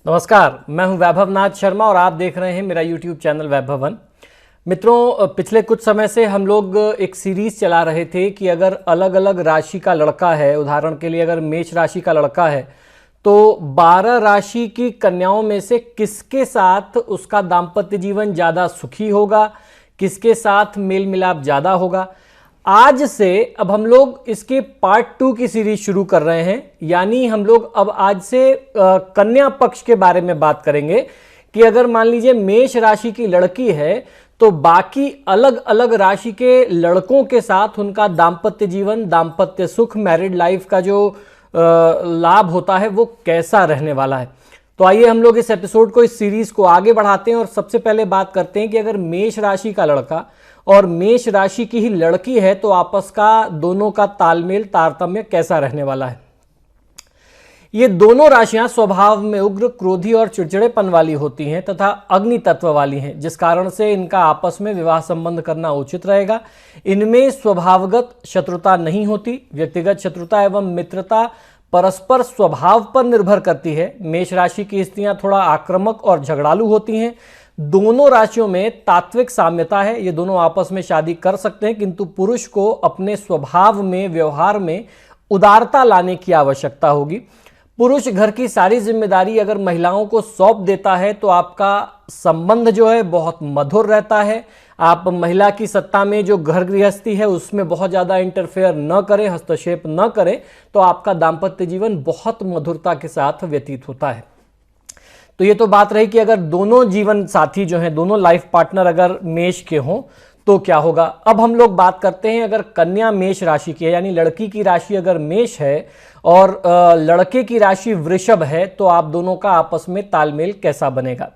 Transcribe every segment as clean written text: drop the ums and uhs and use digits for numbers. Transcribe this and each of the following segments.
नमस्कार, मैं हूं वैभव नाथ शर्मा और आप देख रहे हैं मेरा YouTube चैनल वैभवन। मित्रों, पिछले कुछ समय से हम लोग एक सीरीज चला रहे थे कि अगर अलग अलग राशि का लड़का है, उदाहरण के लिए अगर मेष राशि का लड़का है तो 12 राशि की कन्याओं में से किसके साथ उसका दाम्पत्य जीवन ज़्यादा सुखी होगा, किसके साथ मेल मिलाप ज़्यादा होगा। आज से अब हम लोग इसके पार्ट 2 की सीरीज शुरू कर रहे हैं, यानी हम लोग अब आज से कन्या पक्ष के बारे में बात करेंगे कि अगर मान लीजिए मेष राशि की लड़की है तो बाकी अलग अलग राशि के लड़कों के साथ उनका दाम्पत्य जीवन, दाम्पत्य सुख, मैरिड लाइफ का जो लाभ होता है वो कैसा रहने वाला है। तो आइए हम लोग इस एपिसोड को, इस सीरीज को आगे बढ़ाते हैं और सबसे पहले बात करते हैं कि अगर मेष राशि का लड़का और मेष राशि की ही लड़की है तो आपस का दोनों का तालमेल, तारतम्य कैसा रहने वाला है। ये दोनों राशियां स्वभाव में उग्र, क्रोधी और चिड़चिड़ेपन वाली होती हैं तथा अग्नि तत्व वाली हैं, जिस कारण से इनका आपस में विवाह संबंध करना उचित रहेगा। इनमें स्वभावगत शत्रुता नहीं होती। व्यक्तिगत शत्रुता एवं मित्रता परस्पर स्वभाव पर निर्भर करती है। मेष राशि की स्त्रियां थोड़ा आक्रामक और झगड़ालू होती हैं। दोनों राशियों में तात्विक साम्यता है, ये दोनों आपस में शादी कर सकते हैं, किंतु पुरुष को अपने स्वभाव में, व्यवहार में उदारता लाने की आवश्यकता होगी। पुरुष घर की सारी जिम्मेदारी अगर महिलाओं को सौंप देता है तो आपका संबंध जो है बहुत मधुर रहता है। आप महिला की सत्ता में जो घर गृहस्थी है उसमें बहुत ज़्यादा इंटरफेयर न करें, हस्तक्षेप न करें, तो आपका दाम्पत्य जीवन बहुत मधुरता के साथ व्यतीत होता है। तो ये तो बात रही कि अगर दोनों जीवन साथी जो हैं, दोनों लाइफ पार्टनर अगर मेष के हों तो क्या होगा। अब हम लोग बात करते हैं अगर कन्या मेष राशि की है, यानी लड़की की राशि अगर मेष है और लड़के की राशि वृषभ है तो आप दोनों का आपस में तालमेल कैसा बनेगा।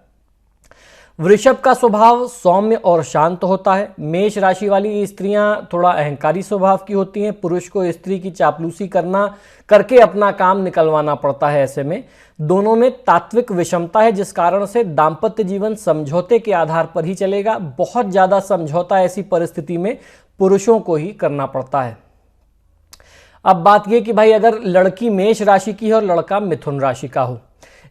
वृषभ का स्वभाव सौम्य और शांत होता है। मेष राशि वाली स्त्रियां थोड़ा अहंकारी स्वभाव की होती हैं। पुरुष को स्त्री की चापलूसी करके अपना काम निकलवाना पड़ता है। ऐसे में दोनों में तात्विक विषमता है, जिस कारण से दाम्पत्य जीवन समझौते के आधार पर ही चलेगा। बहुत ज्यादा समझौता ऐसी परिस्थिति में पुरुषों को ही करना पड़ता है। अब बात यह कि भाई अगर लड़की मेष राशि की है और लड़का मिथुन राशि का हो,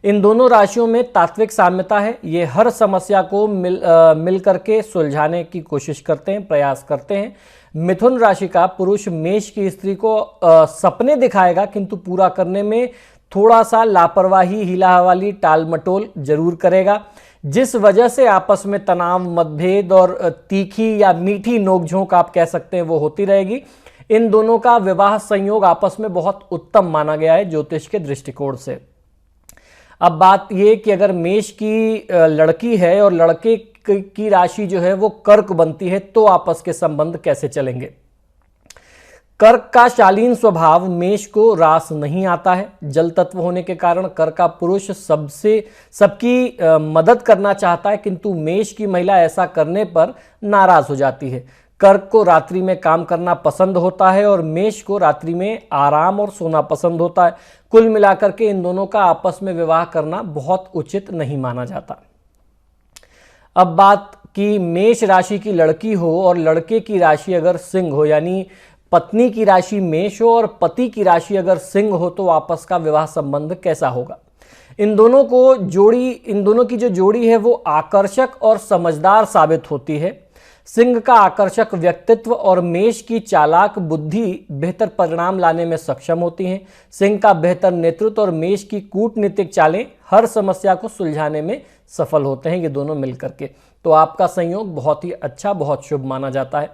इन दोनों राशियों में तात्विक साम्यता है। ये हर समस्या को मिल करके सुलझाने की कोशिश करते हैं, प्रयास करते हैं। मिथुन राशि का पुरुष मेष की स्त्री को सपने दिखाएगा, किंतु पूरा करने में थोड़ा सा लापरवाही, हिला हवाली, टाल मटोल जरूर करेगा, जिस वजह से आपस में तनाव, मतभेद और तीखी या मीठी नोकझोंक आप कह सकते हैं वो होती रहेगी। इन दोनों का विवाह संयोग आपस में बहुत उत्तम माना गया है ज्योतिष के दृष्टिकोण से। अब बात यह कि अगर मेष की लड़की है और लड़के की राशि जो है वो कर्क बनती है तो आपस के संबंध कैसे चलेंगे। कर्क का शालीन स्वभाव मेष को रास नहीं आता है। जल तत्व होने के कारण कर्क का पुरुष सबकी मदद करना चाहता है, किंतु मेष की महिला ऐसा करने पर नाराज हो जाती है। कर्क को रात्रि में काम करना पसंद होता है और मेष को रात्रि में आराम और सोना पसंद होता है। कुल मिलाकर के इन दोनों का आपस में विवाह करना बहुत उचित नहीं माना जाता। अब बात कि मेष राशि की लड़की हो और लड़के की राशि अगर सिंह हो, यानी पत्नी की राशि मेष हो और पति की राशि अगर सिंह हो, तो आपस का विवाह संबंध कैसा होगा। इन दोनों की जो जोड़ी है वो आकर्षक और समझदार साबित होती है। सिंह का आकर्षक व्यक्तित्व और मेष की चालाक बुद्धि बेहतर परिणाम लाने में सक्षम होती हैं। सिंह का बेहतर नेतृत्व और मेष की कूटनीतिक चालें हर समस्या को सुलझाने में सफल होते हैं, ये दोनों मिलकर के। तो आपका संयोग बहुत ही अच्छा, बहुत शुभ माना जाता है।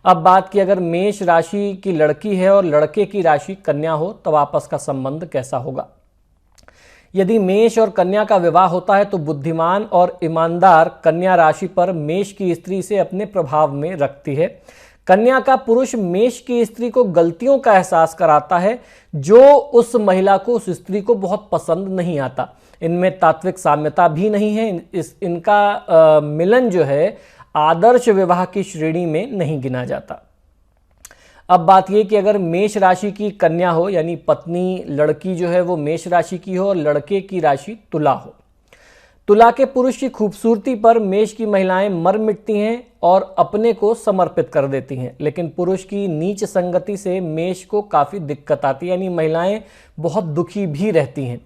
अब बात की अगर मेष राशि की लड़की है और लड़के की राशि कन्या हो तब आपस का संबंध कैसा होगा। यदि मेष और कन्या का विवाह होता है तो बुद्धिमान और ईमानदार कन्या राशि पर मेष की स्त्री से अपने प्रभाव में रखती है। कन्या का पुरुष मेष की स्त्री को गलतियों का एहसास कराता है जो उस महिला को, उस स्त्री को बहुत पसंद नहीं आता। इनमें तात्विक साम्यता भी नहीं है। इनका मिलन जो है आदर्श विवाह की श्रेणी में नहीं गिना जाता। अब बात यह कि अगर मेष राशि की कन्या हो, यानी पत्नी लड़की जो है वो मेष राशि की हो और लड़के की राशि तुला हो, तुला के पुरुष की खूबसूरती पर मेष की महिलाएं मर मिटती हैं और अपने को समर्पित कर देती हैं, लेकिन पुरुष की नीच संगति से मेष को काफ़ी दिक्कत आती है, यानी महिलाएं बहुत दुखी भी रहती हैं।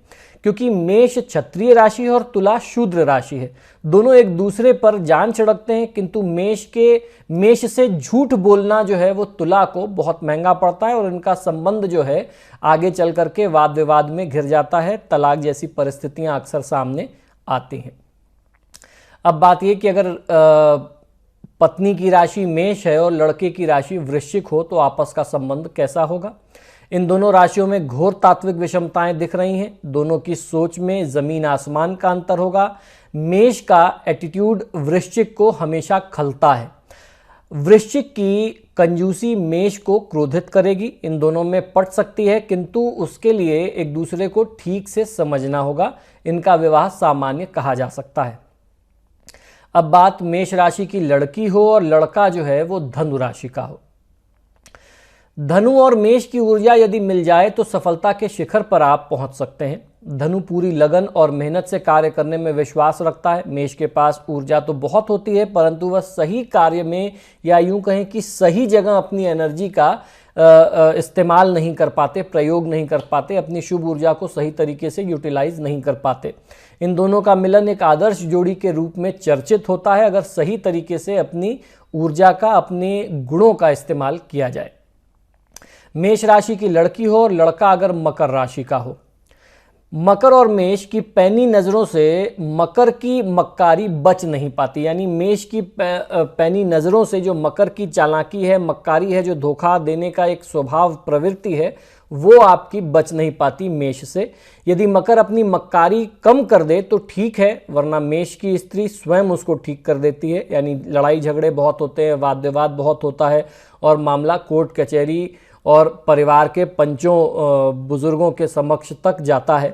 क्योंकि मेष क्षत्रिय राशि है और तुला शूद्र राशि है। दोनों एक दूसरे पर जान छिड़कते हैं, किंतु मेष से झूठ बोलना जो है वो तुला को बहुत महंगा पड़ता है और इनका संबंध जो है आगे चल करके वाद विवाद में घिर जाता है। तलाक जैसी परिस्थितियां अक्सर सामने आती हैं। अब बात यह कि अगर पत्नी की राशि मेष है और लड़के की राशि वृश्चिक हो तो आपस का संबंध कैसा होगा। इन दोनों राशियों में घोर तात्विक विषमताएं दिख रही हैं। दोनों की सोच में जमीन आसमान का अंतर होगा। मेष का एटीट्यूड वृश्चिक को हमेशा खलता है। वृश्चिक की कंजूसी मेष को क्रोधित करेगी। इन दोनों में पट सकती है, किंतु उसके लिए एक दूसरे को ठीक से समझना होगा। इनका विवाह सामान्य कहा जा सकता है। अब बात मेष राशि की लड़की हो और लड़का जो है वो धनु राशि का हो। धनु और मेष की ऊर्जा यदि मिल जाए तो सफलता के शिखर पर आप पहुंच सकते हैं। धनु पूरी लगन और मेहनत से कार्य करने में विश्वास रखता है। मेष के पास ऊर्जा तो बहुत होती है, परंतु वह सही कार्य में या यूं कहें कि सही जगह अपनी एनर्जी का इस्तेमाल नहीं कर पाते, प्रयोग नहीं कर पाते, अपनी शुभ ऊर्जा को सही तरीके से यूटिलाइज नहीं कर पाते। इन दोनों का मिलन एक आदर्श जोड़ी के रूप में चर्चित होता है, अगर सही तरीके से अपनी ऊर्जा का, अपने गुणों का इस्तेमाल किया जाए। मेष राशि की लड़की हो और लड़का अगर मकर राशि का हो। मकर और मेष की पैनी नज़रों से मकर की मक्कारी बच नहीं पाती, यानी मेष की पैनी नज़रों से जो मकर की चालाकी है, मक्कारी है, जो धोखा देने का एक स्वभाव प्रवृत्ति है, वो आपकी बच नहीं पाती मेष से। यदि मकर अपनी मक्कारी कम कर दे तो ठीक है, वरना मेष की स्त्री स्वयं उसको ठीक कर देती है। यानी लड़ाई झगड़े बहुत होते हैं, वाद विवाद बहुत होता है और मामला कोर्ट कचहरी और परिवार के पंचों बुजुर्गों के समक्ष तक जाता है।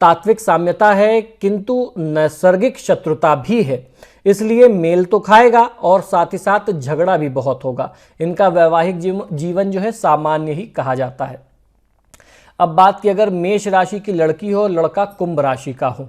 तात्विक साम्यता है, किंतु नैसर्गिक शत्रुता भी है, इसलिए मेल तो खाएगा और साथ ही साथ झगड़ा भी बहुत होगा। इनका वैवाहिक जीवन जो है सामान्य ही कहा जाता है। अब बात की अगर मेष राशि की लड़की हो, लड़का कुंभ राशि का हो।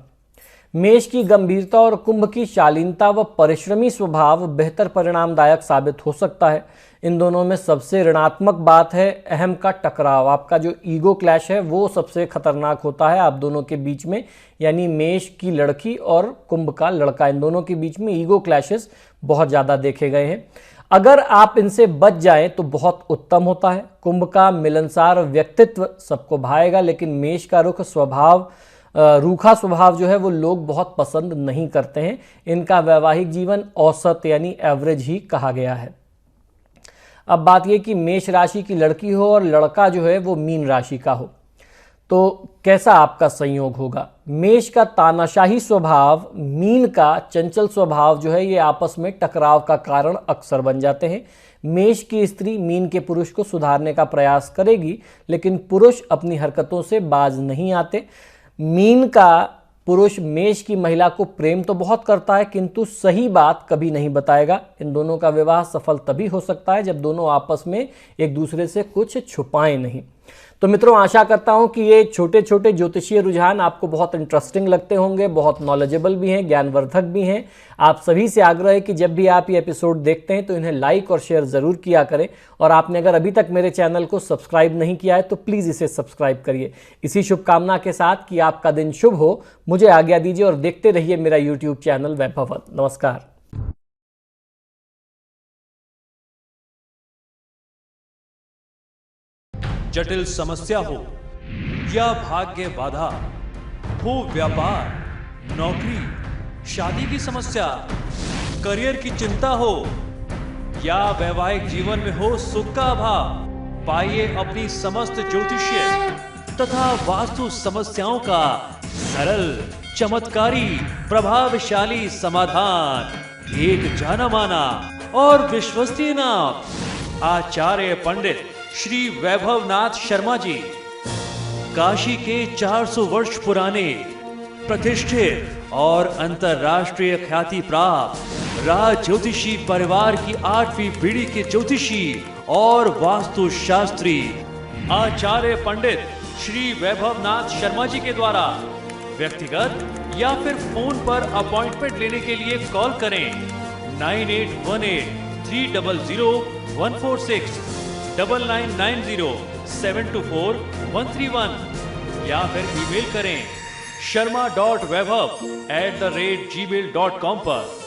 मेष की गंभीरता और कुंभ की शालीनता व परिश्रमी स्वभाव बेहतर परिणामदायक साबित हो सकता है। इन दोनों में सबसे ऋणात्मक बात है अहम का टकराव। आपका जो ईगो क्लैश है वो सबसे खतरनाक होता है आप दोनों के बीच में, यानी मेष की लड़की और कुंभ का लड़का, इन दोनों के बीच में ईगो क्लैशेस बहुत ज़्यादा देखे गए हैं। अगर आप इनसे बच जाएं तो बहुत उत्तम होता है। कुंभ का मिलनसार व्यक्तित्व सबको भाएगा, लेकिन मेष का रूखा स्वभाव जो है वो लोग बहुत पसंद नहीं करते हैं। इनका वैवाहिक जीवन औसत यानी एवरेज ही कहा गया है। अब बात यह कि मेष राशि की लड़की हो और लड़का जो है वो मीन राशि का हो, तो कैसा आपका संयोग होगा। मेष का तानाशाही स्वभाव, मीन का चंचल स्वभाव जो है ये आपस में टकराव का कारण अक्सर बन जाते हैं। मेष की स्त्री मीन के पुरुष को सुधारने का प्रयास करेगी, लेकिन पुरुष अपनी हरकतों से बाज नहीं आते। मीन का पुरुष मेष की महिला को प्रेम तो बहुत करता है, किंतु सही बात कभी नहीं बताएगा। इन दोनों का विवाह सफल तभी हो सकता है जब दोनों आपस में एक दूसरे से कुछ छुपाएं नहीं। तो मित्रों, आशा करता हूं कि ये छोटे छोटे ज्योतिषीय रुझान आपको बहुत इंटरेस्टिंग लगते होंगे, बहुत नॉलेजेबल भी हैं, ज्ञानवर्धक भी हैं। आप सभी से आग्रह है कि जब भी आप ये एपिसोड देखते हैं तो इन्हें लाइक और शेयर ज़रूर किया करें, और आपने अगर अभी तक मेरे चैनल को सब्सक्राइब नहीं किया है तो प्लीज़ इसे सब्सक्राइब करिए। इसी शुभकामना के साथ कि आपका दिन शुभ हो, मुझे आज्ञा दीजिए और देखते रहिए मेरा यूट्यूब चैनल वैभवन। नमस्कार। जटिल समस्या हो या भाग्य बाधा हो, व्यापार, नौकरी, शादी की समस्या, करियर की चिंता हो या वैवाहिक जीवन में हो सुख का अभाव, पाइए अपनी समस्त ज्योतिषीय तथा वास्तु समस्याओं का सरल, चमत्कारी, प्रभावशाली समाधान। एक जाना माना और विश्वसनीय नाम, आचार्य पंडित श्री वैभवनाथ शर्मा जी, काशी के 400 वर्ष पुराने प्रतिष्ठित और अंतरराष्ट्रीय ख्याति प्राप्त राज ज्योतिषी परिवार की 8वीं पीढ़ी के ज्योतिषी और वास्तु शास्त्री आचार्य पंडित श्री वैभवनाथ शर्मा जी के द्वारा व्यक्तिगत या फिर फोन पर अपॉइंटमेंट लेने के लिए कॉल करें 9818 300 146 9990 724 131 या फिर ईमेल करें sharma.vaibhav@gmail.com पर।